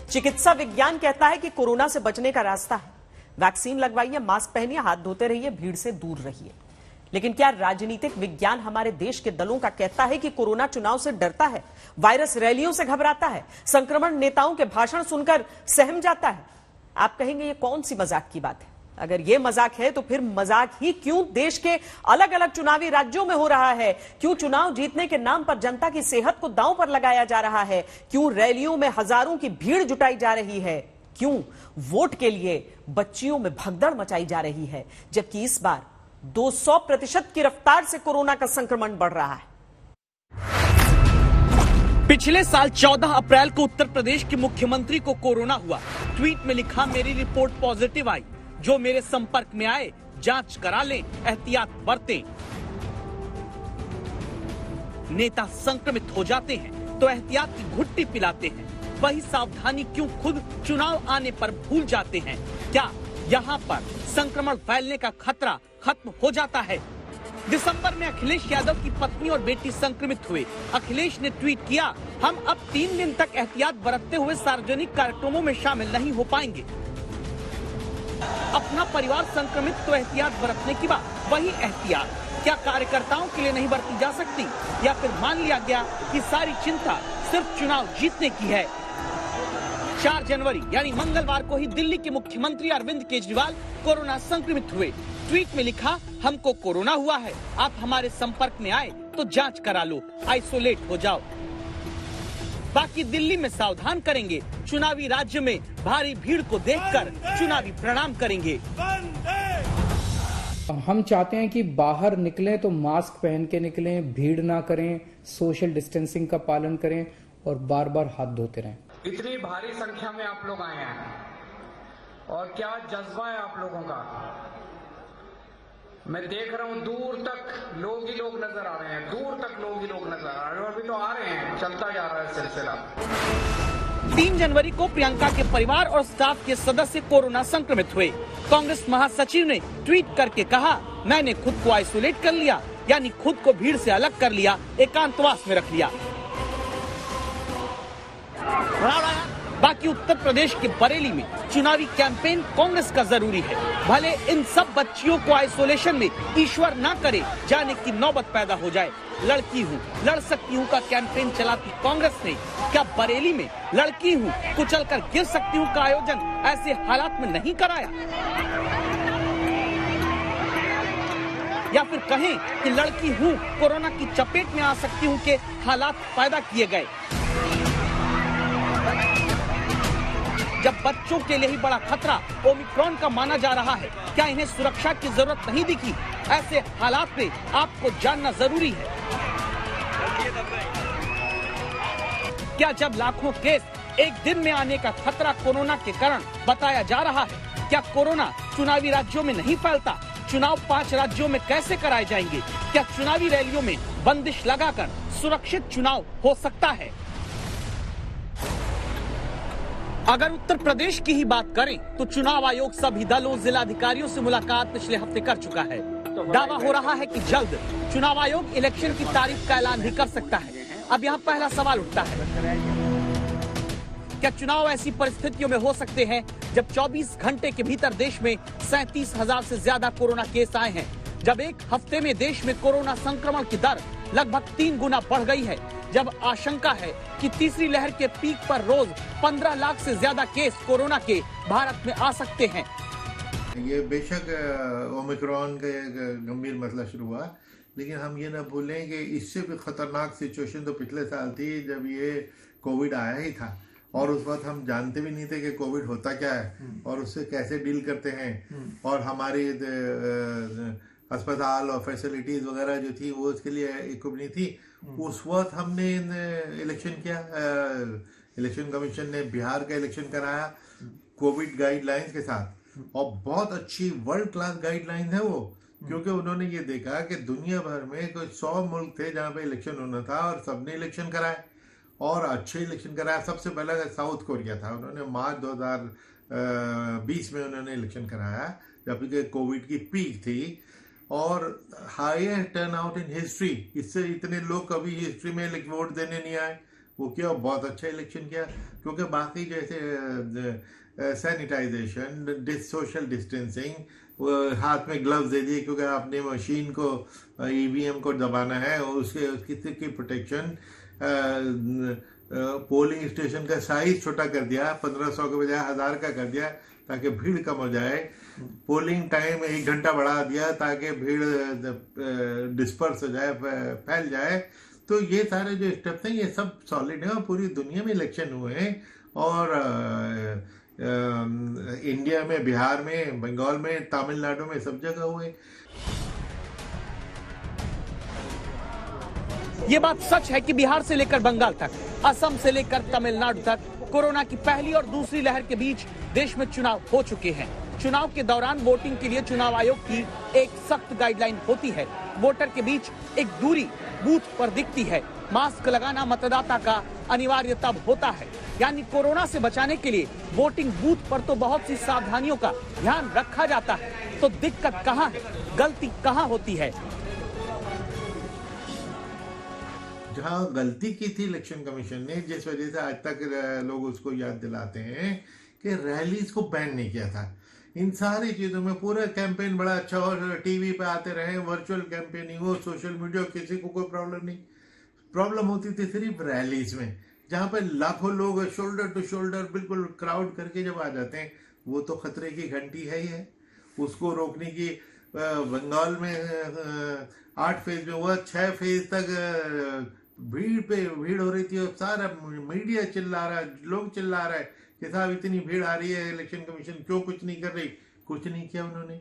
चिकित्सा विज्ञान कहता है कि कोरोना से बचने का रास्ता है वैक्सीन लगवाइए, मास्क पहनिए, हाथ धोते रहिए, भीड़ से दूर रहिए। लेकिन क्या राजनीतिक विज्ञान हमारे देश के दलों का कहता है कि कोरोना चुनाव से डरता है, वायरस रैलियों से घबराता है, संक्रमण नेताओं के भाषण सुनकर सहम जाता है? आप कहेंगे ये कौन सी मजाक की बात है? अगर ये मजाक है तो फिर मजाक ही क्यों देश के अलग अलग चुनावी राज्यों में हो रहा है? क्यों चुनाव जीतने के नाम पर जनता की सेहत को दांव पर लगाया जा रहा है? क्यों रैलियों में हजारों की भीड़ जुटाई जा रही है? क्यों वोट के लिए बच्चियों में भगदड़ मचाई जा रही है? जबकि इस बार 200% की रफ्तार से कोरोना का संक्रमण बढ़ रहा है। पिछले साल 14 अप्रैल को उत्तर प्रदेश के मुख्यमंत्री को कोरोना हुआ। ट्वीट में लिखा, मेरी रिपोर्ट पॉजिटिव आई, जो मेरे संपर्क में आए जांच करा लें, एहतियात बरतें। नेता संक्रमित हो जाते हैं तो एहतियात की घुट्टी पिलाते हैं, वही सावधानी क्यों खुद चुनाव आने पर भूल जाते हैं? क्या यहाँ पर संक्रमण फैलने का खतरा खत्म हो जाता है? दिसंबर में अखिलेश यादव की पत्नी और बेटी संक्रमित हुए। अखिलेश ने ट्वीट किया, हम अब 3 दिन तक एहतियात बरतते हुए सार्वजनिक कार्यक्रमों में शामिल नहीं हो पाएंगे। अपना परिवार संक्रमित तो एहतियात बरतने की बात, वही एहतियात क्या कार्यकर्ताओं के लिए नहीं बरती जा सकती? या फिर मान लिया गया कि सारी चिंता सिर्फ चुनाव जीतने की है? 4 जनवरी यानी मंगलवार को ही दिल्ली के मुख्यमंत्री अरविंद केजरीवाल कोरोना संक्रमित हुए। ट्वीट में लिखा, हमको कोरोना हुआ है, आप हमारे संपर्क में आए तो जांच करा लो, आइसोलेट हो जाओ। बाकी दिल्ली में सावधान करेंगे, चुनावी राज्य में भारी भीड़ को देखकर चुनावी प्रणाम करेंगे। हम चाहते हैं कि बाहर निकलें तो मास्क पहन के निकलें, भीड़ ना करें, सोशल डिस्टेंसिंग का पालन करें और बार बार हाथ धोते रहें। इतनी भारी संख्या में आप लोग आए हैं और क्या जज्बा है आप लोगों का। मैं देख रहा हूं दूर तक लोग ही लोग नजर आ रहे हैं, दूर तक लोग ही लोग नजर आ रहे हैं, अभी तो आ रहे हैं, चलता जा रहा है सिलसिला। 3 जनवरी को प्रियंका के परिवार और स्टाफ के सदस्य कोरोना संक्रमित हुए। कांग्रेस महासचिव ने ट्वीट करके कहा, मैंने खुद को आइसोलेट कर लिया, यानी खुद को भीड़ से अलग कर लिया, एकांतवास में रख लिया। बाकी उत्तर प्रदेश के बरेली में चुनावी कैंपेन कांग्रेस का जरूरी है। भले इन सब बच्चियों को आइसोलेशन में ईश्वर ना करे जाने की नौबत पैदा हो जाए। लड़की हूँ, लड़ सकती हूँ का कैंपेन चलाती कांग्रेस ने क्या बरेली में लड़की हूँ, कुचल कर गिर सकती हूँ का आयोजन ऐसे हालात में नहीं कराया? या फिर कहें कि लड़की हूँ, कोरोना की चपेट में आ सकती हूँ के हालात पैदा किए गए? जब बच्चों के लिए ही बड़ा खतरा ओमिक्रॉन का माना जा रहा है, क्या इन्हें सुरक्षा की जरूरत नहीं दिखी? ऐसे हालात में आपको जानना जरूरी है। क्या जब लाखों केस एक दिन में आने का खतरा कोरोना के कारण बताया जा रहा है, क्या कोरोना चुनावी राज्यों में नहीं फैलता? चुनाव 5 राज्यों में कैसे कराए जाएंगे? क्या चुनावी रैलियों में बंदिश लगाकर सुरक्षित चुनाव हो सकता है? अगर उत्तर प्रदेश की ही बात करें तो चुनाव आयोग सभी दलों, जिलाधिकारियों से मुलाकात पिछले हफ्ते कर चुका है। दावा हो रहा है कि जल्द चुनाव आयोग इलेक्शन की तारीख का ऐलान भी कर सकता है। अब यहाँ पहला सवाल उठता है, क्या चुनाव ऐसी परिस्थितियों में हो सकते हैं जब 24 घंटे के भीतर देश में 37,000 से ज्यादा कोरोना केस आए हैं, जब एक हफ्ते में देश में कोरोना संक्रमण की दर लगभग 3 गुना बढ़ गई है, जब आशंका है कि तीसरी लहर के पीक पर रोज 15 लाख से ज्यादा केस कोरोना के भारत में आ सकते हैं? ये बेशक ओमिक्रॉन का गंभीर मसला शुरू हुआ, लेकिन हम ये ना भूलें कि इससे भी खतरनाक सिचुएशन तो पिछले साल थी जब ये कोविड आया ही था, और उस वक्त हम जानते भी नहीं थे कि कोविड होता क्या है और उससे कैसे डील करते हैं, और हमारी अस्पताल और फैसिलिटीज वगैरह जो थी वो उसके लिए इक्विप नहीं थी। उस वक्त हमने इलेक्शन किया, इलेक्शन कमीशन ने बिहार का इलेक्शन कराया कोविड गाइडलाइंस के साथ, और बहुत अच्छी वर्ल्ड क्लास गाइडलाइन है वो, क्योंकि उन्होंने ये देखा कि दुनिया भर में कोई 100 मुल्क थे जहाँ पे इलेक्शन होना था और सबने इलेक्शन कराए और अच्छे इलेक्शन कराया। सबसे पहला साउथ कोरिया था, उन्होंने मार्च 2020 में उन्होंने इलेक्शन कराया जबकि कोविड की पीक थी, और highest turn out in history. इससे इतने लोग कभी हिस्ट्री में वोट देने नहीं आए, वो किया, बहुत अच्छा इलेक्शन किया, क्योंकि बाकी जैसे सैनिटाइजेशन, सोशल डिस्टेंसिंग, हाथ में ग्लव्स दे दिए क्योंकि आपने मशीन को, ईवीएम को दबाना है, और उसकी प्रोटेक्शन, पोलिंग स्टेशन का साइज छोटा कर दिया, 1500 के बजाय 1000 का कर दिया ताकि भीड़ कम हो जाए, पोलिंग टाइम 1 घंटा बढ़ा दिया ताकि भीड़ डिस्पर्स हो जाए, फैल जाए। तो ये सारे जो स्टेप्स हैं ये सब सॉलिड हैं और पूरी दुनिया में इलेक्शन हुए हैं, और इंडिया में, बिहार में, बंगाल में, तमिलनाडु में, सब जगह हुए। ये बात सच है कि बिहार से लेकर बंगाल तक, असम से लेकर तमिलनाडु तक कोरोना की पहली और दूसरी लहर के बीच देश में चुनाव हो चुके हैं। चुनाव के दौरान वोटिंग के लिए चुनाव आयोग की एक सख्त गाइडलाइन होती है। वोटर के बीच एक दूरी बूथ पर दिखती है। मास्क लगाना मतदाता का अनिवार्य तब होता है, यानी कोरोना से बचाने के लिए वोटिंग बूथ पर तो बहुत सी सावधानियों का ध्यान रखा जाता है। तो दिक्कत कहाँ है, गलती कहाँ होती है? जहां गलती की थी इलेक्शन कमीशन ने, जिस वजह से आज तक लोग उसको याद दिलाते हैं कि रैलीज को बैन नहीं किया था। इन सारी चीजों में पूरा कैंपेन बड़ा अच्छा और टीवी पे आते रहे, वर्चुअल कैंपेनिंग हो, सोशल मीडिया, किसी को कोई प्रॉब्लम नहीं। प्रॉब्लम होती थी सिर्फ रैलीज में, जहां पे लाखों लोग शोल्डर टू शोल्डर बिल्कुल क्राउड करके जब आ जाते हैं, वो तो खतरे की घंटी है ही है। उसको रोकने की बंगाल में 8 फेज में हुआ, 6 फेज तक भीड़ पे भीड़ हो रही थी और सारा मीडिया चिल्ला रहा है, लोग चिल्ला रहा है कि साहब इतनी भीड़ आ रही है, इलेक्शन कमीशन क्यों कुछ नहीं कर रही। कुछ नहीं किया उन्होंने।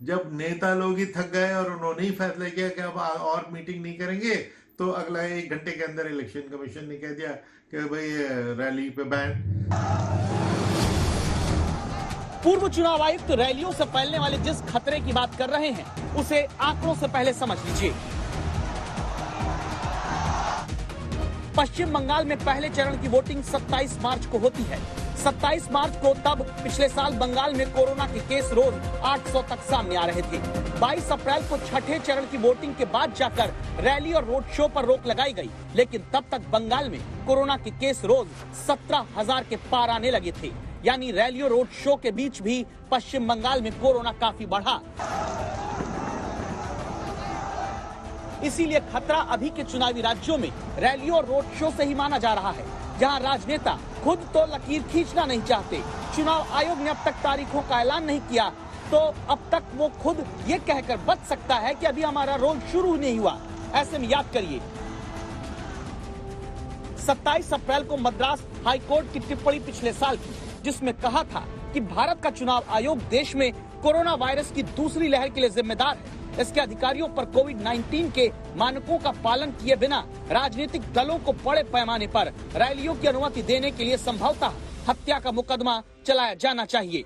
जब नेता लोग ही थक गए और उन्होंने ही फैसला किया कि अब और मीटिंग नहीं करेंगे, तो अगला 1 घंटे के अंदर इलेक्शन कमीशन ने कह दिया कि भाई रैली पे बैन। पूर्व चुनाव आयुक्त रैलियों से फैलने वाले जिस खतरे की बात कर रहे हैं, उसे आंकड़ों से पहले समझ लीजिए। पश्चिम बंगाल में पहले चरण की वोटिंग 27 मार्च को होती है। 27 मार्च को तब पिछले साल बंगाल में कोरोना के केस रोज 800 तक सामने आ रहे थे। 22 अप्रैल को छठे चरण की वोटिंग के बाद जाकर रैली और रोड शो पर रोक लगाई गई, लेकिन तब तक बंगाल में कोरोना के केस रोज 17,000 के पार आने लगे थे। यानी रैली और रोड शो के बीच भी पश्चिम बंगाल में कोरोना काफी बढ़ा। इसीलिए खतरा अभी के चुनावी राज्यों में रैलियों और रोड शो से ही माना जा रहा है, जहां राजनेता खुद तो लकीर खींचना नहीं चाहते। चुनाव आयोग ने अब तक तारीखों का ऐलान नहीं किया, तो अब तक वो खुद ये कहकर बच सकता है कि अभी हमारा रोल शुरू नहीं हुआ। ऐसे में याद करिए, 27 अप्रैल को मद्रास हाईकोर्ट की टिप्पणी पिछले साल की, जिसमें कहा था कि भारत का चुनाव आयोग देश में कोरोना वायरस की दूसरी लहर के लिए जिम्मेदार है। इसके अधिकारियों पर कोविड-19 के मानकों का पालन किए बिना राजनीतिक दलों को बड़े पैमाने पर रैलियों की अनुमति देने के लिए संभवतः हत्या का मुकदमा चलाया जाना चाहिए।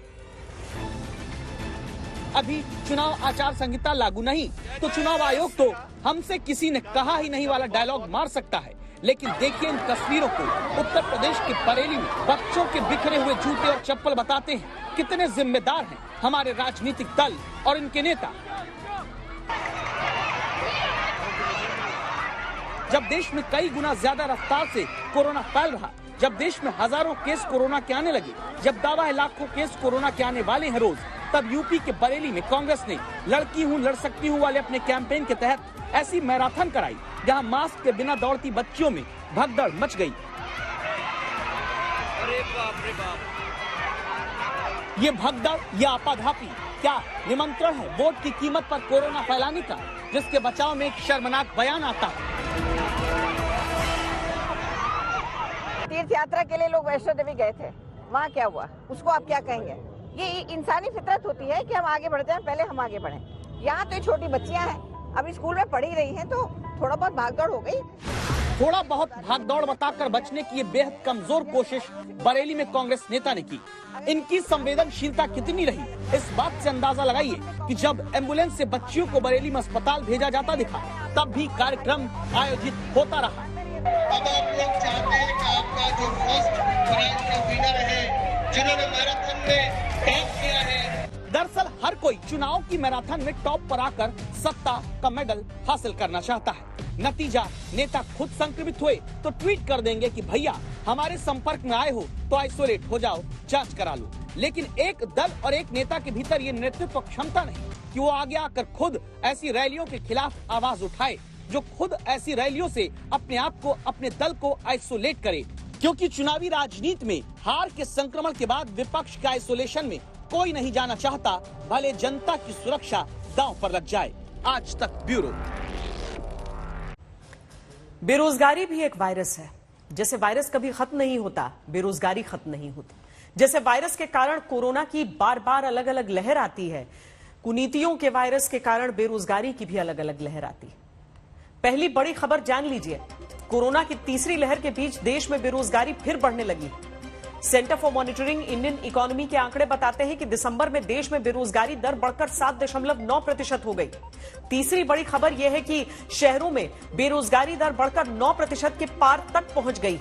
अभी चुनाव आचार संहिता लागू नहीं, तो चुनाव आयोग तो हमसे किसी ने कहा ही नहीं वाला डायलॉग मार सकता है। लेकिन देखिए इन तस्वीरों को, उत्तर प्रदेश के बरेली में बच्चों के बिखरे हुए जूते और चप्पल बताते हैं कितने जिम्मेदार हैं हमारे राजनीतिक दल और इनके नेता। जब देश में कई गुना ज्यादा रफ्तार से कोरोना फैल रहा, जब देश में हजारों केस कोरोना के आने लगे, जब दावा है लाखों केस कोरोना के आने वाले हैं रोज, तब यूपी के बरेली में कांग्रेस ने लड़की हूँ लड़ सकती हूँ वाले अपने कैंपेन के तहत ऐसी मैराथन कराई, जहां मास्क के बिना दौड़ती बच्चियों में भगदड़ मच गई। अरे बाप रे बाप। ये भगदड़ या आपाधापी क्या निमंत्रण है वोट की कीमत पर कोरोना फैलाने का, जिसके बचाव में एक शर्मनाक बयान आता है। तीर्थ यात्रा के लिए लोग वैष्णो देवी गए थे, वहाँ क्या हुआ, उसको आप क्या कहेंगे? ये इंसानी फितरत होती है कि हम आगे बढ़ जाएं, पहले हम आगे बढ़ें। यहाँ तो छोटी बच्चियाँ हैं, अभी स्कूल में पढ़ी रही हैं, तो थोड़ा बहुत भागदौड़ हो गई। थोड़ा बहुत भागदौड़ बताकर बचने की ये बेहद कमजोर कोशिश बरेली में कांग्रेस नेता ने की। इनकी संवेदनशीलता कितनी रही, इस बात से अंदाजा लगाइए कि जब एम्बुलेंस से बच्चियों को बरेली में अस्पताल भेजा जाता दिखा, तब भी कार्यक्रम आयोजित होता रहा। अब आप लोग चाहते हैं कि आपका जो फर्स्ट प्राइज का विनर है, जिन्होंने मैराथन में टॉप किया है। दरअसल हर कोई चुनाव की मैराथन में टॉप पर आकर सत्ता का मेडल हासिल करना चाहता है। नतीजा, नेता खुद संक्रमित हुए तो ट्वीट कर देंगे कि भैया हमारे संपर्क में आए हो तो आइसोलेट हो जाओ, जांच करा लो। लेकिन एक दल और एक नेता के भीतर ये नेतृत्व क्षमता नहीं कि वो आगे आकर खुद ऐसी रैलियों के खिलाफ आवाज उठाए, जो खुद ऐसी रैलियों से अपने आप को, अपने दल को आइसोलेट करे। क्योंकि चुनावी राजनीति में हार के संक्रमण के बाद विपक्ष के आइसोलेशन में कोई नहीं जाना चाहता, भले जनता की सुरक्षा दांव पर लग जाए। आज तक ब्यूरो। बेरोजगारी भी एक वायरस है। जैसे वायरस कभी खत्म नहीं होता, बेरोजगारी खत्म नहीं होती। जैसे वायरस के कारण कोरोना की बार बार अलग अलग लहर आती है, कुनीतियों के वायरस के कारण बेरोजगारी की भी अलग अलग लहर आती है। पहली बड़ी खबर जान लीजिए, कोरोना की तीसरी लहर के बीच देश में बेरोजगारी फिर बढ़ने लगी। Centre for monitoring Indian economy के आंकड़े बताते हैं कि दिसंबर में देश में बेरोजगारी दर बढ़कर 7.9% हो गई। तीसरी बड़ी खबर यह है कि शहरों में बेरोजगारी दर बढ़कर 9% के पार तक पहुंच गई।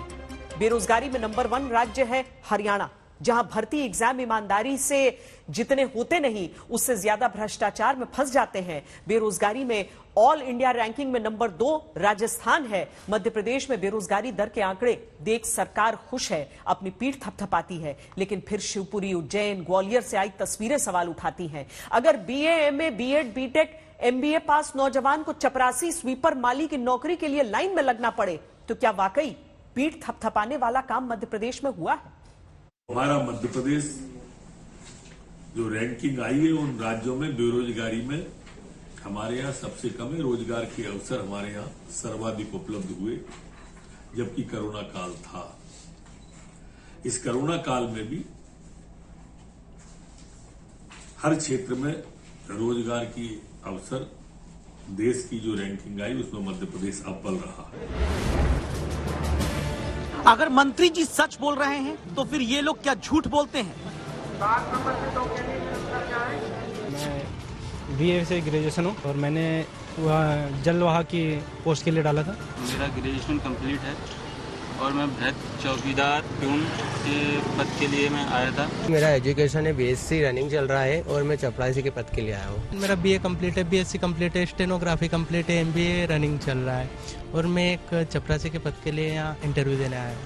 बेरोजगारी में नंबर 1 राज्य है हरियाणा, जहां भर्ती एग्जाम ईमानदारी से जितने होते नहीं, उससे ज्यादा भ्रष्टाचार में फंस जाते हैं। बेरोजगारी में ऑल इंडिया रैंकिंग में नंबर 2 राजस्थान है। मध्य प्रदेश में बेरोजगारी दर के आंकड़े देख सरकार खुश है, अपनी पीठ थपथपाती है, लेकिन फिर शिवपुरी, उज्जैन, ग्वालियर से आई तस्वीरें सवाल उठाती हैं। अगर BA, MA, BEd, BTech, MBA pass नौजवान को चपरासी, स्वीपर, माली की नौकरी के लिए लाइन में लगना पड़े, तो क्या वाकई पीठ थपथपाने वाला काम मध्य प्रदेश में हुआ है? हमारा मध्य प्रदेश जो रैंकिंग आई है, उन राज्यों में बेरोजगारी में हमारे यहाँ सबसे कम है। रोजगार के अवसर हमारे यहाँ सर्वाधिक उपलब्ध हुए, जबकि कोरोना काल था। इस कोरोना काल में भी हर क्षेत्र में रोजगार की अवसर, देश की जो रैंकिंग आई उसमें मध्य प्रदेश अव्वल रहा है। अगर मंत्री जी सच बोल रहे हैं तो फिर ये लोग क्या झूठ बोलते हैं? मैं बीए से ग्रेजुएशन हूँ और मैंने जलवाहा की पोस्ट के लिए डाला था। मेरा ग्रेजुएशन कंप्लीट है और मैं भ्रत चौकीदार प्यून के पद के लिए मैं आया था। मेरा एजुकेशन है, बीएससी रनिंग चल रहा है और मैं चपरासी के पद के लिए आया हूँ। मेरा बीए कंप्लीट है, बीएससी कंप्लीट है, स्टेनोग्राफी कंप्लीट है, एमबीए रनिंग चल रहा है और मैं एक चपरासी के पद के लिए यहाँ इंटरव्यू देने आया हूँ।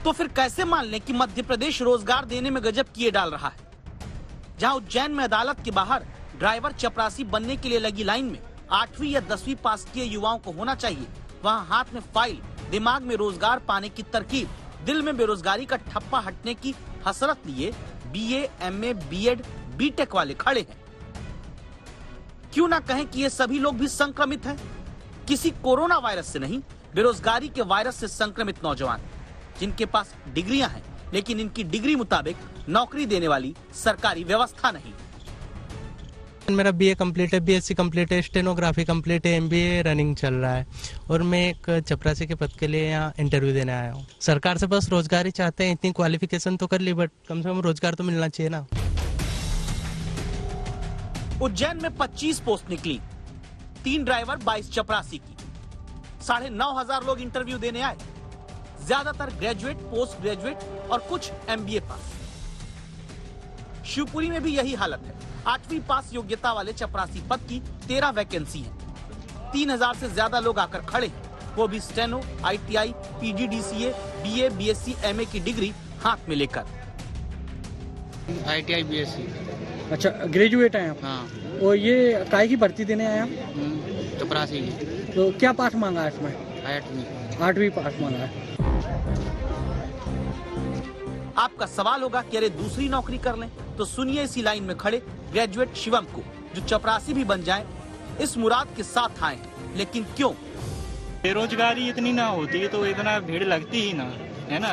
तो फिर कैसे मान लें कि मध्य प्रदेश रोजगार देने में गजब किए डाल रहा है? जहां उज्जैन में अदालत के बाहर ड्राइवर चपरासी बनने के लिए लगी लाइन में 8वीं या 10वीं पास किए युवाओं को होना चाहिए, वहां हाथ में फाइल, दिमाग में रोजगार पाने की तरकीब, दिल में बेरोजगारी का ठप्पा हटने की हसरत लिए बीए, एमए, बीएड, बीटेक वाले खड़े हैं। क्यों ना कहें कि ये सभी लोग भी संक्रमित हैं? किसी कोरोना वायरस से नहीं, बेरोजगारी के वायरस से संक्रमित नौजवान, जिनके पास डिग्रियां हैं, लेकिन इनकी डिग्री मुताबिक नौकरी देने वाली सरकारी व्यवस्था नहीं। मेरा बीए कंप्लीट है, बीएससी कंप्लीट है, स्टेनोग्राफी कंप्लीट है, एमबीए रनिंग चल रहा है और मैं एक चपरासी के पद के लिए यहाँ इंटरव्यू देने आया हूँ। सरकार से बस रोजगार ही चाहते हैं, इतनी क्वालिफिकेशन तो कर ली, बट कम से कम रोजगार तो मिलना चाहिए ना। उज्जैन में 25 पोस्ट निकली, 3 ड्राइवर, 22 चपरासी की। 9,500 लोग इंटरव्यू देने आए, ज्यादातर ग्रेजुएट, पोस्ट ग्रेजुएट और कुछ एमबीए पास। शिवपुरी में भी यही हालत है। 8वीं पास योग्यता वाले चपरासी पद की 13 वैकेंसी है। 3,000 से ज्यादा लोग आकर खड़े हैं, वो भी steno, ITI, PGDCA, BA, BSc, MA की डिग्री हाथ में लेकर। ITI, BSc. अच्छा, ग्रेजुएट हैं आप? हाँ। और ये काय की भर्ती देने आए आप? चपरासी की। तो क्या पास मांगा है इसमें? 8वीं पास मांगा है। आपका सवाल होगा कि अरे दूसरी नौकरी कर लें, तो सुनिए इसी लाइन में खड़े ग्रेजुएट शिवम को, जो चपरासी भी बन जाए इस मुराद के साथ आए। लेकिन क्यों? बेरोजगारी इतनी ना होती तो इतना भीड़ लगती ही ना, है ना।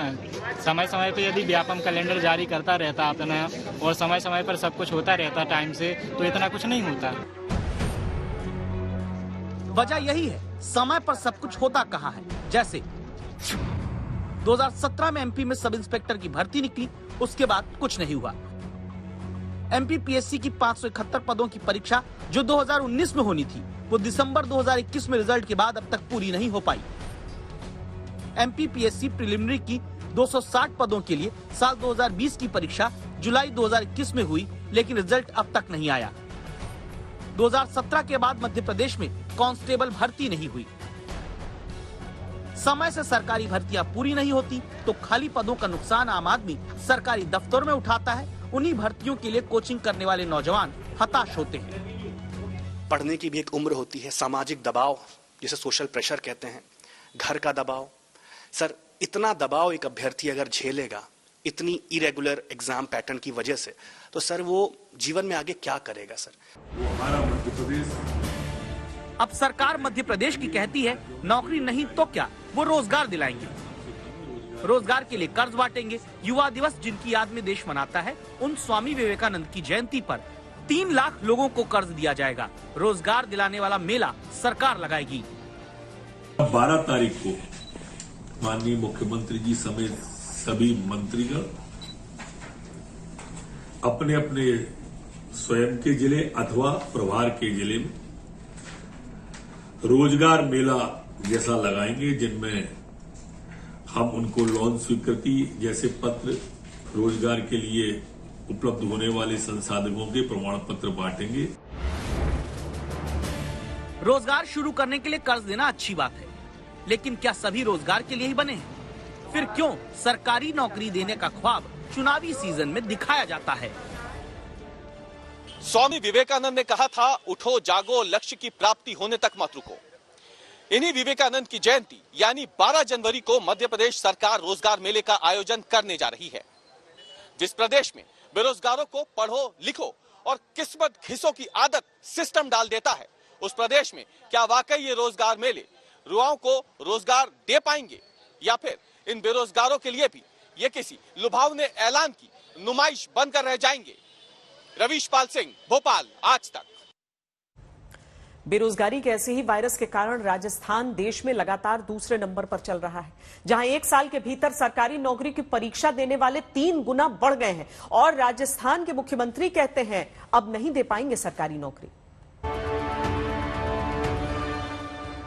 समय समय पे यदि व्यापम कैलेंडर जारी करता रहता अपना और समय समय पर सब कुछ होता रहता टाइम से, तो इतना कुछ नहीं होता। वजह यही है, समय पर सब कुछ होता कहाँ है। जैसे 2017 में एमपी में सब इंस्पेक्टर की भर्ती निकली, उसके बाद कुछ नहीं हुआ। एमपी पीएससी की 571 पदों की परीक्षा जो 2019 में होनी थी, वो दिसंबर 2021 में रिजल्ट के बाद अब तक पूरी नहीं हो पाई। एमपी पीएससी प्रिलिमिनरी की 260 पदों के लिए साल 2020 की परीक्षा जुलाई 2021 में हुई, लेकिन रिजल्ट अब तक नहीं आया। 2017 के बाद मध्य प्रदेश में कांस्टेबल भर्ती नहीं हुई। समय से सरकारी भर्तियां पूरी नहीं होती तो खाली पदों का नुकसान आम आदमी सरकारी दफ्तरों में उठाता है। उन्हीं भर्तियों के लिए कोचिंग करने वाले नौजवान हताश होते हैं। पढ़ने की भी एक उम्र होती है, सामाजिक दबाव जिसे सोशल प्रेशर कहते हैं, घर का दबाव। सर, इतना दबाव एक अभ्यर्थी अगर झेलेगा इतनी इरेगुलर एग्जाम पैटर्न की वजह से, तो सर वो जीवन में आगे क्या करेगा? सर, वो हमारा मध्य प्रदेश। अब सरकार मध्य प्रदेश की कहती है नौकरी नहीं तो क्या, वो रोजगार दिलाएंगे। रोजगार के लिए कर्ज बांटेंगे। युवा दिवस जिनकी याद में देश मनाता है, उन स्वामी विवेकानंद की जयंती पर 3 लाख लोगों को कर्ज दिया जाएगा। रोजगार दिलाने वाला मेला सरकार लगाएगी। 12 तारीख को माननीय मुख्यमंत्री जी समेत सभी मंत्रीगण अपने अपने स्वयं के जिले अथवा प्रभार के जिले में रोजगार मेला जैसा लगाएंगे, जिनमें हम उनको लोन स्वीकृति जैसे पत्र, रोजगार के लिए उपलब्ध होने वाले संसाधनों के प्रमाण पत्र बांटेंगे। रोजगार शुरू करने के लिए कर्ज देना अच्छी बात है, लेकिन क्या सभी रोजगार के लिए ही बने हैं? फिर क्यों सरकारी नौकरी देने का ख्वाब चुनावी सीजन में दिखाया जाता है? स्वामी विवेकानंद ने कहा था, उठो जागो, लक्ष्य की प्राप्ति होने तक मत रुको। इन्हीं विवेकानंद की जयंती यानी 12 जनवरी को मध्य प्रदेश सरकार रोजगार मेले का आयोजन करने जा रही है। जिस प्रदेश में बेरोजगारों को पढ़ो लिखो और किस्मत घिसो की आदत सिस्टम डाल देता है, उस प्रदेश में क्या वाकई ये रोजगार मेले युवाओं को रोजगार दे पाएंगे, या फिर इन बेरोजगारों के लिए भी ये किसी लुभावने ऐलान की नुमाइश बनकर रह जाएंगे? रवीश पाल सिंह, भोपाल, आज तक। बेरोजगारी के ऐसे ही वायरस के कारण राजस्थान देश में लगातार दूसरे नंबर पर चल रहा है, जहां 1 साल के भीतर सरकारी नौकरी की परीक्षा देने वाले 3 गुना बढ़ गए हैं। और राजस्थान के मुख्यमंत्री कहते हैं अब नहीं दे पाएंगे सरकारी नौकरी।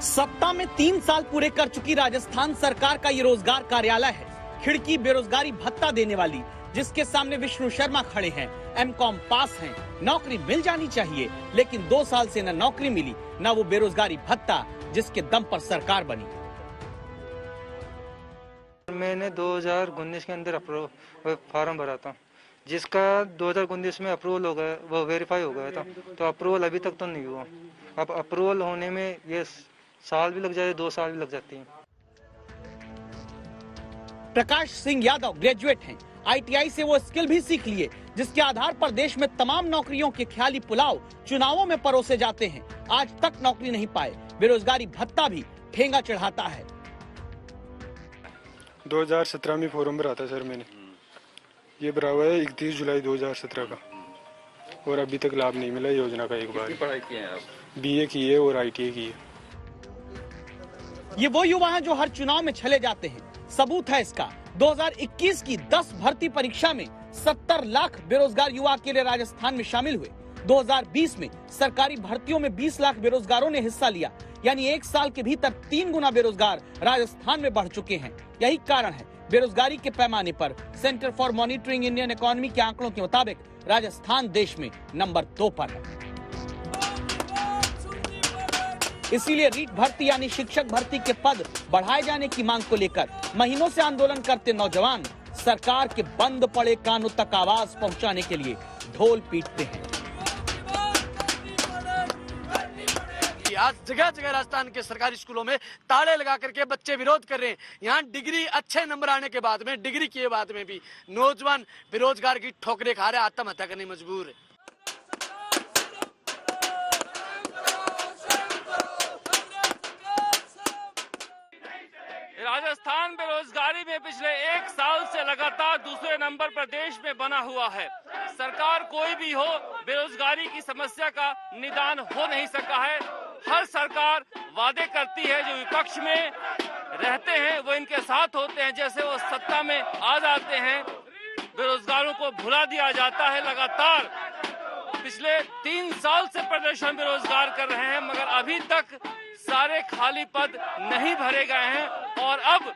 सत्ता में 3 साल पूरे कर चुकी राजस्थान सरकार का ये रोजगार कार्यालय है खिड़की बेरोजगारी भत्ता देने वाली, जिसके सामने विष्णु शर्मा खड़े हैं, एमकॉम पास हैं, नौकरी मिल जानी चाहिए, लेकिन 2 साल से न नौकरी मिली न वो बेरोजगारी भत्ता जिसके दम पर सरकार बनी। मैंने 2019 के अंदर फॉर्म भरा था, जिसका 2019 में अप्रूवल हो गया, वो वेरीफाई हो गया था, तो अप्रूवल अभी तक तो नहीं हुआ। अब अप्रूवल होने में ये साल भी लग जाए, 2 साल भी लग जाती है। प्रकाश सिंह यादव ग्रेजुएट हैं, ITI से वो स्किल भी सीख लिए, जिसके आधार पर देश में तमाम नौकरियों के ख्याली पुलाव चुनावों में परोसे जाते हैं। आज तक नौकरी नहीं पाए, बेरोजगारी भत्ता भी ठेंगा चढ़ाता है। 2017 में फॉर्म भरा था सर मैंने, ये भरा हुआ है 31 जुलाई 2017 का, और अभी तक लाभ नहीं मिला योजना का। एक बार पढ़ाई की है आप? BA की है और ITI की है। ये वो युवा हैं जो हर चुनाव में चले जाते हैं। सबूत है इसका, 2021 की 10 भर्ती परीक्षा में 70 लाख बेरोजगार युवा अकेले राजस्थान में शामिल हुए। 2020 में सरकारी भर्तियों में 20 लाख बेरोजगारों ने हिस्सा लिया, यानी 1 साल के भीतर 3 गुना बेरोजगार राजस्थान में बढ़ चुके हैं। यही कारण है बेरोजगारी के पैमाने पर centre for monitoring Indian economy के आंकड़ों के मुताबिक राजस्थान देश में नंबर 2 पर है। इसीलिए रीट भर्ती यानी शिक्षक भर्ती के पद बढ़ाए जाने की मांग को लेकर महीनों से आंदोलन करते नौजवान सरकार के बंद पड़े कानों तक आवाज पहुंचाने के लिए ढोल पीटते हैं। आज जगह जगह राजस्थान के सरकारी स्कूलों में ताले लगा करके बच्चे विरोध कर रहे हैं। यहाँ डिग्री अच्छे नंबर आने के बाद में, डिग्री किए बाद में भी नौजवान बेरोजगार की ठोकरें खा रहे, आत्महत्या करने मजबूर है। राजस्थान बेरोजगारी में पिछले 1 साल से लगातार दूसरे नंबर पर देश में बना हुआ है। सरकार कोई भी हो, बेरोजगारी की समस्या का निदान हो नहीं सका है। हर सरकार वादे करती है, जो विपक्ष में रहते हैं वो इनके साथ होते हैं, जैसे वो सत्ता में आ जाते हैं बेरोजगारों को भुला दिया जाता है। लगातार पिछले 3 साल से प्रदर्शन बेरोजगार कर रहे हैं, मगर अभी तक सारे खाली पद नहीं भरे गए हैं। और अब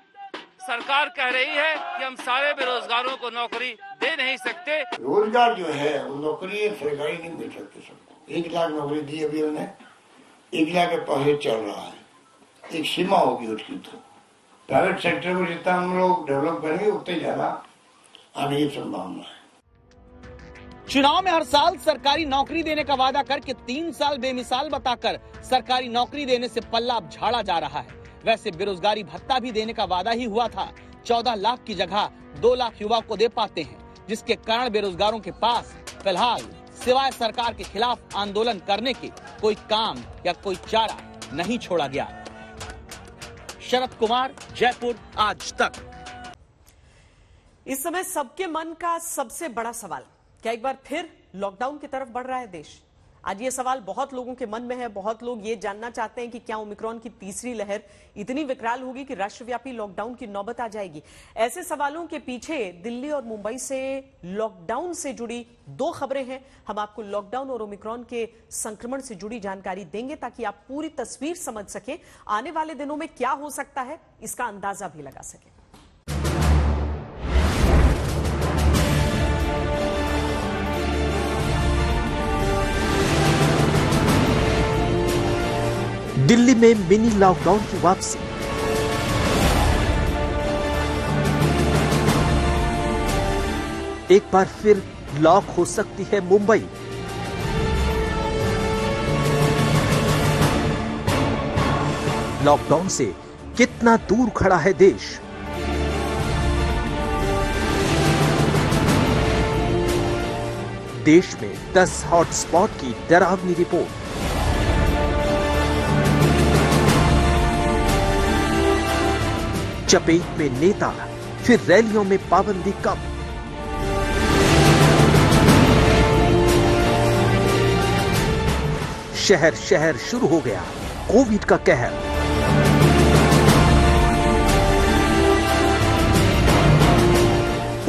सरकार कह रही है कि हम सारे बेरोजगारों को नौकरी दे नहीं सकते। रोजगार जो है वो नौकरी सरकारी नहीं मिल सकती सबको। 1 लाख नौकरी दी अभी उन्हें, इंडिया के पैसे चल रहा है, एक सीमा होगी उसकी। तो प्राइवेट सेक्टर में जितना हम लोग डेवलप करेंगे उतनी ज्यादा आने की संभावना है। चुनाव में हर साल सरकारी नौकरी देने का वादा करके 3 साल बेमिसाल बताकर सरकारी नौकरी देने से पल्ला अब झाड़ा जा रहा है। वैसे बेरोजगारी भत्ता भी देने का वादा ही हुआ था। 14 लाख की जगह 2 लाख युवा को दे पाते हैं, जिसके कारण बेरोजगारों के पास फिलहाल सिवाय सरकार के खिलाफ आंदोलन करने के कोई काम या कोई चारा नहीं छोड़ा गया। शरद कुमार, जयपुर, आज तक। इस समय सबके मन का सबसे बड़ा सवाल, क्या एक बार फिर लॉकडाउन की तरफ बढ़ रहा है देश? आज ये सवाल बहुत लोगों के मन में है। बहुत लोग ये जानना चाहते हैं कि क्या ओमिक्रॉन की तीसरी लहर इतनी विकराल होगी कि राष्ट्रव्यापी लॉकडाउन की नौबत आ जाएगी? ऐसे सवालों के पीछे दिल्ली और मुंबई से लॉकडाउन से जुड़ी 2 खबरें हैं। हम आपको लॉकडाउन और ओमिक्रॉन के संक्रमण से जुड़ी जानकारी देंगे ताकि आप पूरी तस्वीर समझ सके, आने वाले दिनों में क्या हो सकता है इसका अंदाजा भी लगा सके। दिल्ली में मिनी लॉकडाउन की वापसी। एक बार फिर लॉक हो सकती है मुंबई। लॉकडाउन से कितना दूर खड़ा है देश? देश में 10 हॉटस्पॉट की डरावनी रिपोर्ट। चपेट में नेता, फिर रैलियों में पाबंदी कम। शहर शहर शुरू हो गया कोविड का कहर।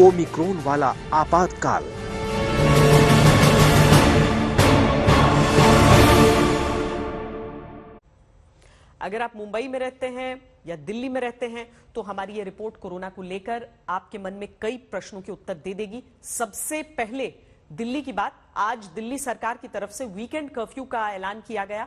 ओमिक्रॉन वाला आपातकाल। अगर आप मुंबई में रहते हैं या दिल्ली में रहते हैं तो हमारी ये रिपोर्ट कोरोना को लेकर आपके मन में कई प्रश्नों के उत्तर दे देगी। सबसे पहले दिल्ली की बात। आज दिल्ली सरकार की तरफ से वीकेंड कर्फ्यू का ऐलान किया गया,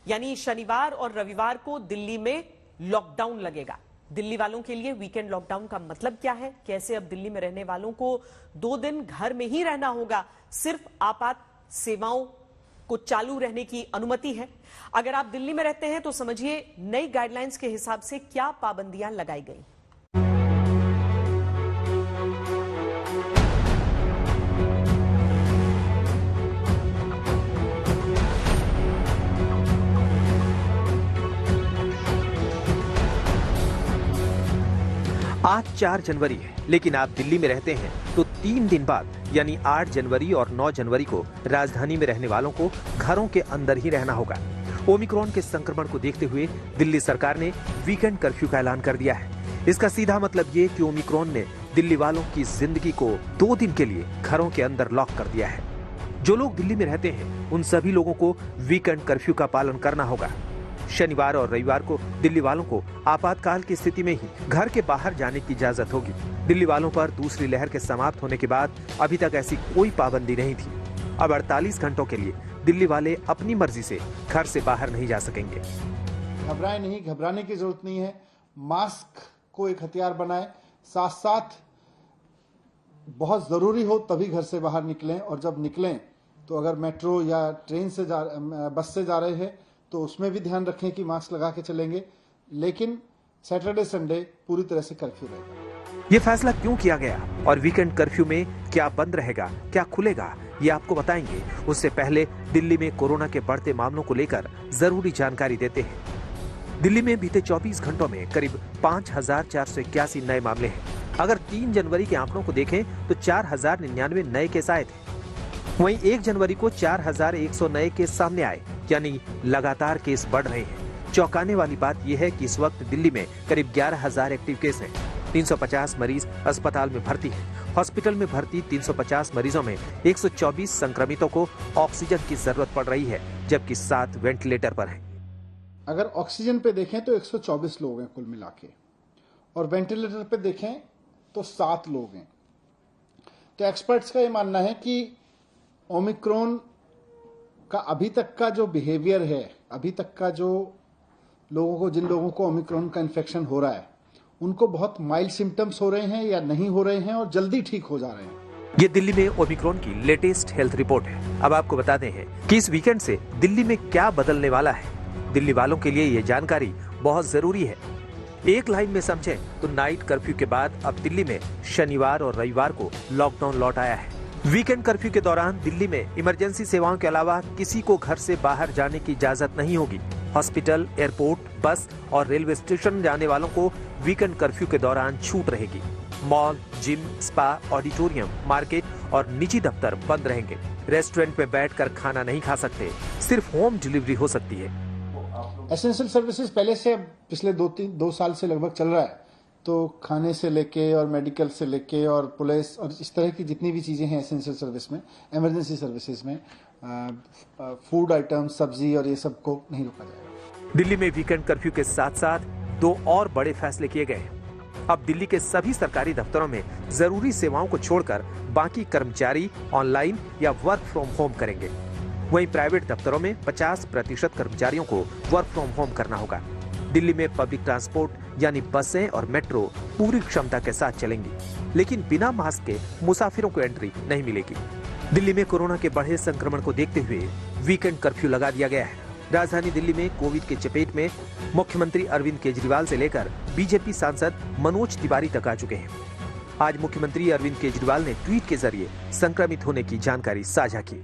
यानी शनिवार और रविवार को दिल्ली में लॉकडाउन लगेगा। दिल्ली वालों के लिए वीकेंड लॉकडाउन का मतलब क्या है? कैसे अब दिल्ली में रहने वालों को 2 दिन घर में ही रहना होगा, सिर्फ आपात सेवाओं को चालू रहने की अनुमति है। अगर आप दिल्ली में रहते हैं तो समझिए नई गाइडलाइंस के हिसाब से क्या पाबंदियां लगाई गई। आज 4 जनवरी है, लेकिन आप दिल्ली में रहते हैं तो 3 दिन बाद यानी 8 जनवरी और 9 जनवरी को राजधानी में रहने वालों को घरों के अंदर ही रहना होगा। ओमिक्रॉन के संक्रमण को देखते हुए दिल्ली सरकार ने वीकेंड कर्फ्यू का ऐलान कर दिया है। इसका सीधा मतलब ये कि ओमिक्रॉन ने दिल्ली वालों की जिंदगी को 2 दिन के लिए घरों के अंदर लॉक कर दिया है। जो लोग दिल्ली में रहते हैं उन सभी लोगों को वीकेंड कर्फ्यू का पालन करना होगा। शनिवार और रविवार को दिल्ली वालों को आपातकाल की स्थिति में ही घर के बाहर जाने की इजाजत होगी। दिल्ली वालों पर दूसरी लहर के समाप्त होने के बाद अभी तक ऐसी कोई पाबंदी नहीं थी। अब 48 घंटों के लिए दिल्ली वाले अपनी मर्जी से घर से बाहर नहीं जा सकेंगे। घबराए नहीं, घबराने की जरूरत नहीं है। मास्क को एक हथियार बनाए, साथ साथ बहुत जरूरी हो तभी घर से बाहर निकलें, और जब निकलें तो अगर मेट्रो या ट्रेन से बस से जा रहे हैं तो उसमें भी ध्यान रखें कि मास्क लगा के चलेंगे। लेकिन सैटरडे संडे पूरी तरह से कर्फ्यू रहेगा। ये फैसला क्यों किया गया और वीकेंड कर्फ्यू में क्या बंद रहेगा, क्या खुलेगा, ये आपको बताएंगे। उससे पहले दिल्ली में कोरोना के बढ़ते मामलों को लेकर जरूरी जानकारी देते हैं। दिल्ली में बीते 24 घंटों में करीब 5481 नए मामले हैं। अगर 3 जनवरी के आंकड़ों को देखें तो 4099 नए केस आए थे। वहीं 1 जनवरी को 4100 नए केस सामने आए, यानी लगातार केस बढ़ रहे हैं। चौंकाने वाली बात यह है कि इस वक्त दिल्ली में करीब 11000 एक्टिव केस हैं। 350 मरीज अस्पताल में भर्ती हैं। हॉस्पिटल में भर्ती 350 मरीजों में 124 संक्रमितों को ऑक्सीजन की जरूरत पड़ रही है, जबकि 7 वेंटिलेटर पर हैं। अगर ऑक्सीजन पे देखें तो 124 लोग हैं कुल मिला के, और वेंटिलेटर पे देखें तो 7 लोग हैं। तो एक्सपर्ट्स का ये मानना है कि ओमिक्रॉन का अभी तक का जो बिहेवियर है अभी तक का जो जिन लोगों को ओमिक्रॉन का इन्फेक्शन हो रहा है उनको बहुत माइल्ड सिम्टम्स हो रहे हैं या नहीं हो रहे हैं और जल्दी ठीक हो जा रहे हैं। ये दिल्ली में ओमिक्रॉन की लेटेस्ट हेल्थ रिपोर्ट है। अब आपको बताते हैं कि इस वीकेंड से दिल्ली में क्या बदलने वाला है। दिल्ली वालों के लिए ये जानकारी बहुत जरूरी है। एक लाइन में समझें तो नाइट कर्फ्यू के बाद अब दिल्ली में शनिवार और रविवार को लॉकडाउन लौट आया है। वीकेंड कर्फ्यू के दौरान दिल्ली में इमरजेंसी सेवाओं के अलावा किसी को घर से बाहर जाने की इजाजत नहीं होगी। हॉस्पिटल, एयरपोर्ट, बस और रेलवे स्टेशन जाने वालों को वीकेंड कर्फ्यू के दौरान छूट रहेगी। Mall, gym, spa, auditorium, market और निजी दफ्तर बंद रहेंगे। रेस्टोरेंट में बैठकर खाना नहीं खा सकते, सिर्फ होम डिलीवरी हो सकती है। एसेंशियल सर्विसेज पहले से पिछले 2 साल से लगभग चल रहा है, तो खाने से लेके और मेडिकल से लेके और पुलिस और इस तरह की जितनी भी चीजें हैं एसेंशियल सर्विस में, इमरजेंसी सर्विसेज में, फूड आइटम, सब्जी और ये सब को नहीं रोका जाएगा। दिल्ली में वीकेंड कर्फ्यू के साथ साथ 2 और बड़े फैसले किए गए हैं। अब दिल्ली के सभी सरकारी दफ्तरों में जरूरी सेवाओं को छोड़कर बाकी कर्मचारी ऑनलाइन या वर्क फ्रॉम होम करेंगे। वहीं प्राइवेट दफ्तरों में 50% कर्मचारियों को वर्क फ्रॉम होम करना होगा। दिल्ली में पब्लिक ट्रांसपोर्ट यानी बसें और मेट्रो पूरी क्षमता के साथ चलेंगी, लेकिन बिना मास्क के मुसाफिरों को एंट्री नहीं मिलेगी। दिल्ली में कोरोना के बढ़े संक्रमण को देखते हुए वीकेंड कर्फ्यू लगा दिया गया है। राजधानी दिल्ली में कोविड के चपेट में मुख्यमंत्री अरविंद केजरीवाल से लेकर बीजेपी सांसद मनोज तिवारी तक आ चुके हैं। आज मुख्यमंत्री अरविंद केजरीवाल ने ट्वीट के जरिए संक्रमित होने की जानकारी साझा की।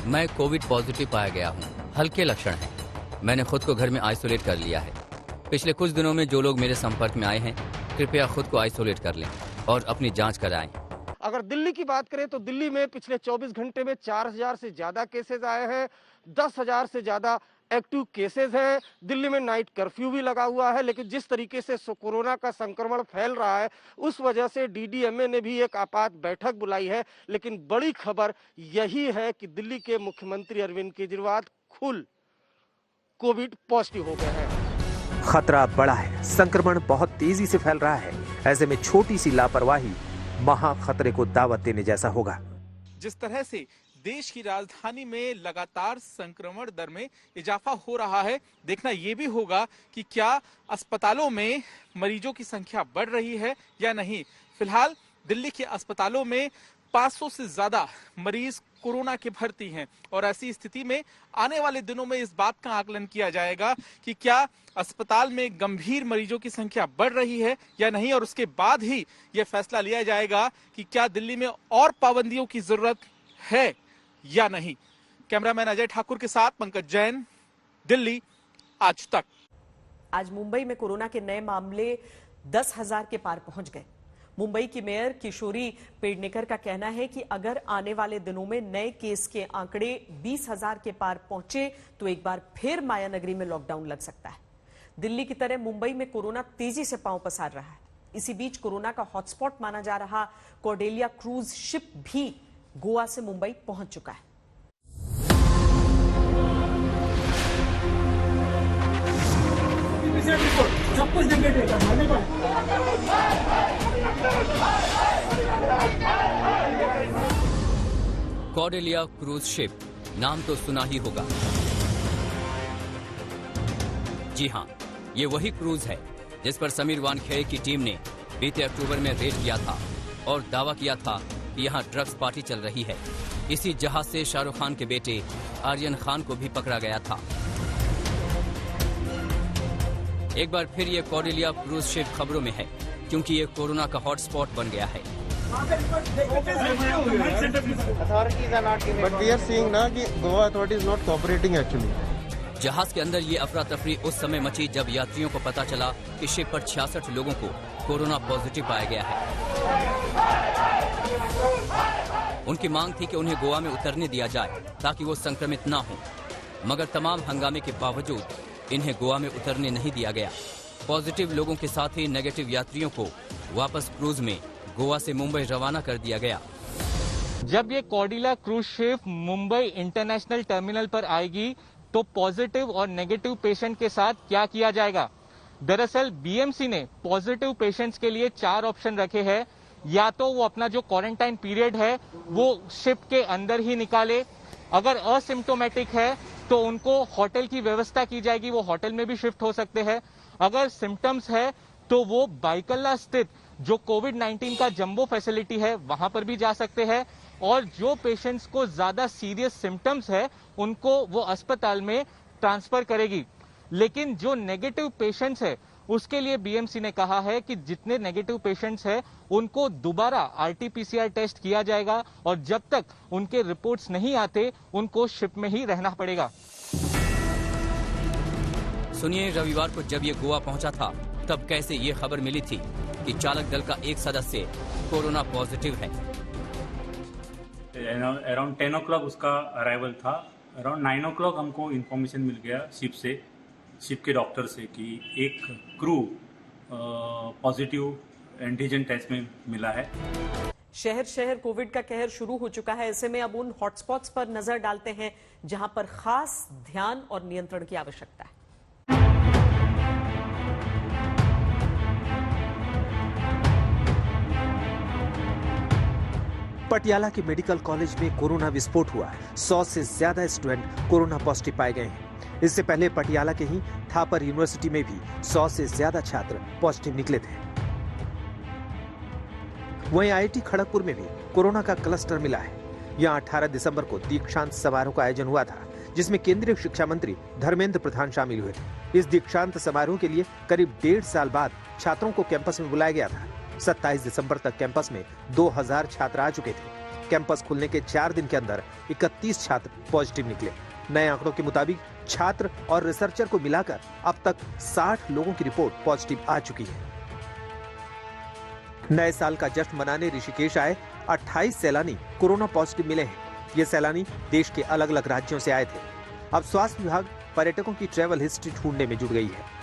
मैं कोविड पॉजिटिव पाया गया हूँ, हल्के लक्षण हैं। मैंने खुद को घर में आइसोलेट कर लिया है। पिछले कुछ दिनों में जो लोग मेरे संपर्क में आए हैं, कृपया खुद को आइसोलेट कर लें और अपनी जांच कराएं। अगर दिल्ली की बात करें तो दिल्ली में पिछले 24 घंटे में 4000 से ज्यादा केसेस आए हैं, 10,000 से ज्यादा एक्टिव केसेस हैं। दिल्ली में नाइट कर्फ्यू भी लगा हुआ है, लेकिन जिस तरीके से कोरोना का संक्रमण फैल रहा है उस वजह से डीडीएमए ने भी एक आपात बैठक बुलाई है। लेकिन बड़ी खबर यही है कि दिल्ली के मुख्यमंत्री अरविंद केजरीवाल खुद कोविड पॉजिटिव हो गए हैं। खतरा बड़ा है, संक्रमण बहुत तेजी से फैल रहा है। ऐसे में छोटी सी लापरवाही महा खतरे को दावत देने जैसा होगा। जिस तरह से देश की राजधानी में लगातार संक्रमण दर में इजाफा हो रहा है, देखना यह भी होगा कि क्या अस्पतालों में मरीजों की संख्या बढ़ रही है या नहीं। फिलहाल दिल्ली के अस्पतालों में 500 से ज्यादा मरीज कोरोना के भर्ती हैं और ऐसी स्थिति में आने वाले दिनों में इस बात का आकलन किया जाएगा कि क्या अस्पताल में गंभीर मरीजों की संख्या बढ़ रही है या नहीं, और उसके बाद ही यह फैसला लिया जाएगा कि क्या दिल्ली में और पाबंदियों की जरूरत है या नहीं। कैमरामैन अजय ठाकुर के साथ पंकज जैन, दिल्ली आज तक। आज मुंबई में कोरोना के नए मामले 10,000 के पार पहुंच गए। मुंबई की मेयर किशोरी पेडनेकर का कहना है कि अगर आने वाले दिनों में नए केस के आंकड़े 20,000 के पार पहुंचे तो एक बार फिर माया नगरी में लॉकडाउन लग सकता है। दिल्ली की तरह मुंबई में कोरोना तेजी से पांव पसार रहा है। इसी बीच कोरोना का हॉटस्पॉट माना जा रहा कॉर्डेलिया क्रूज शिप भी गोवा से मुंबई पहुंच चुका है। कॉर्डेलिया क्रूज शिप नाम तो सुना ही होगा। जी हां, ये वही क्रूज है जिस पर समीर वानखेड़े की टीम ने बीते अक्टूबर में रेड किया था और दावा किया था कि यहाँ ड्रग्स पार्टी चल रही है। इसी जहाज से शाहरुख खान के बेटे आर्यन खान को भी पकड़ा गया था। एक बार फिर ये कॉर्डेलिया क्रूज शिप खबरों में है क्योंकि ये कोरोना का हॉटस्पॉट बन गया है। जहाज के अंदर ये अफरा तफरी उस समय मची जब यात्रियों को पता चला कि शिप पर 66 लोगों को कोरोना पॉजिटिव पाया गया है। उनकी मांग थी कि उन्हें गोवा में उतरने दिया जाए ताकि वो संक्रमित ना हो, मगर तमाम हंगामे के बावजूद इन्हें गोवा में उतरने नहीं दिया गया। पॉजिटिव लोगों के साथ ही नेगेटिव यात्रियों को वापस क्रूज में गोवा से मुंबई रवाना कर दिया गया। जब ये Cordelia cruise ship Mumbai international terminal पर आएगी तो पॉजिटिव और नेगेटिव पेशेंट के साथ क्या किया जाएगा? दरअसल बीएमसी ने पॉजिटिव पेशेंट्स के लिए 4 ऑप्शन रखे हैं। या तो वो अपना जो क्वारंटाइन पीरियड है वो शिप के अंदर ही निकाले, अगर असिम्प्टोमेटिक है तो उनको होटल की व्यवस्था की जाएगी, वो होटल में भी शिफ्ट हो सकते हैं। अगर सिम्टम्स है तो वो बाइकल्ला स्थित जो कोविड-19 का जंबो फैसिलिटी है वहां पर भी जा सकते हैं, और जो पेशेंट्स को ज्यादा सीरियस सिम्टम्स है उनको वो अस्पताल में ट्रांसफर करेगी। लेकिन जो नेगेटिव पेशेंट्स है उसके लिए बीएमसी ने कहा है कि जितने नेगेटिव पेशेंट्स हैं उनको दोबारा आरटीपीसीआर टेस्ट किया जाएगा, और जब तक उनके रिपोर्ट्स नहीं आते उनको शिप में ही रहना पड़ेगा। सुनिए, रविवार को जब ये गोवा पहुंचा था तब कैसे ये खबर मिली थी कि चालक दल का एक सदस्य कोरोना पॉजिटिव है। अराउंड 10 o'clock उसका अराइवल था। अराउंड 9 o'clock हमको इन्फॉर्मेशन मिल गया शिप के डॉक्टर से कि एक क्रू पॉजिटिव एंटीजन टेस्ट में मिला है। शहर शहर कोविड का कहर शुरू हो चुका है। ऐसे में अब उन हॉटस्पॉट्स पर नजर डालते हैं जहां पर खास ध्यान और नियंत्रण की आवश्यकता है। पटियाला के मेडिकल कॉलेज में कोरोना विस्फोट हुआ। 100 से ज्यादा स्टूडेंट कोरोना पॉजिटिव पाए गए हैं। इससे पहले पटियाला के ही थापर यूनिवर्सिटी में भी 100 से ज्यादा छात्र पॉजिटिव निकले थे। वहीं आईआईटी खड़गपुर में भी कोरोना का क्लस्टर मिला है। यहां 18 दिसंबर को दीक्षांत समारोह का आयोजन हुआ था, जिसमें केंद्रीय शिक्षा मंत्री धर्मेंद्र प्रधान शामिल हुए। इस दीक्षांत समारोह के लिए करीब 1.5 साल बाद छात्रों को कैंपस में बुलाया गया था। 27 दिसंबर तक कैंपस में 2000 छात्र आ चुके थे। कैंपस खुलने के 4 दिन के अंदर 31 छात्र पॉजिटिव निकले। नए आंकड़ों के मुताबिक छात्र और रिसर्चर को मिलाकर अब तक 60 लोगों की रिपोर्ट पॉजिटिव आ चुकी है। नए साल का जश्न मनाने ऋषिकेश आए 28 सैलानी कोरोना पॉजिटिव मिले हैं। ये सैलानी देश के अलग अलग राज्यों से आए थे। अब स्वास्थ्य विभाग पर्यटकों की ट्रैवल हिस्ट्री ढूंढने में जुट गई है।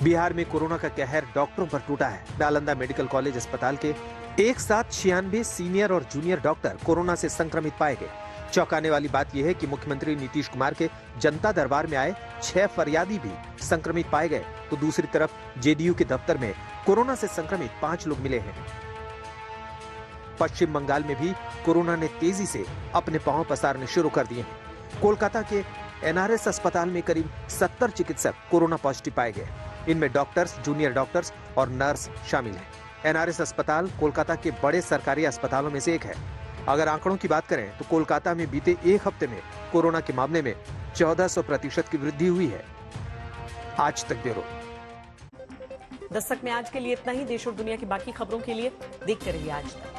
बिहार में कोरोना का कहर डॉक्टरों पर टूटा है। नालंदा मेडिकल कॉलेज अस्पताल के एक साथ 96 सीनियर और जूनियर डॉक्टर कोरोना से संक्रमित पाए गए। चौंकाने वाली बात यह है कि मुख्यमंत्री नीतीश कुमार के जनता दरबार में आए 6 फरियादी भी संक्रमित पाए गए, तो दूसरी तरफ जेडीयू के दफ्तर में कोरोना से संक्रमित 5 लोग मिले हैं। पश्चिम बंगाल में भी कोरोना ने तेजी से अपने पांव पसारने शुरू कर दिए हैं। कोलकाता के एनआरएस अस्पताल में करीब 70 चिकित्सक कोरोना पॉजिटिव पाए गए। इनमें डॉक्टर्स, जूनियर डॉक्टर्स और नर्स शामिल हैं। एनआरएस अस्पताल कोलकाता के बड़े सरकारी अस्पतालों में से एक है। अगर आंकड़ों की बात करें तो कोलकाता में बीते एक हफ्ते में कोरोना के मामले में 1400% की वृद्धि हुई है। आज तक ब्यूरो। दस्तक में आज के लिए इतना ही। देश और दुनिया की बाकी खबरों के लिए देखते रहिए आज तक।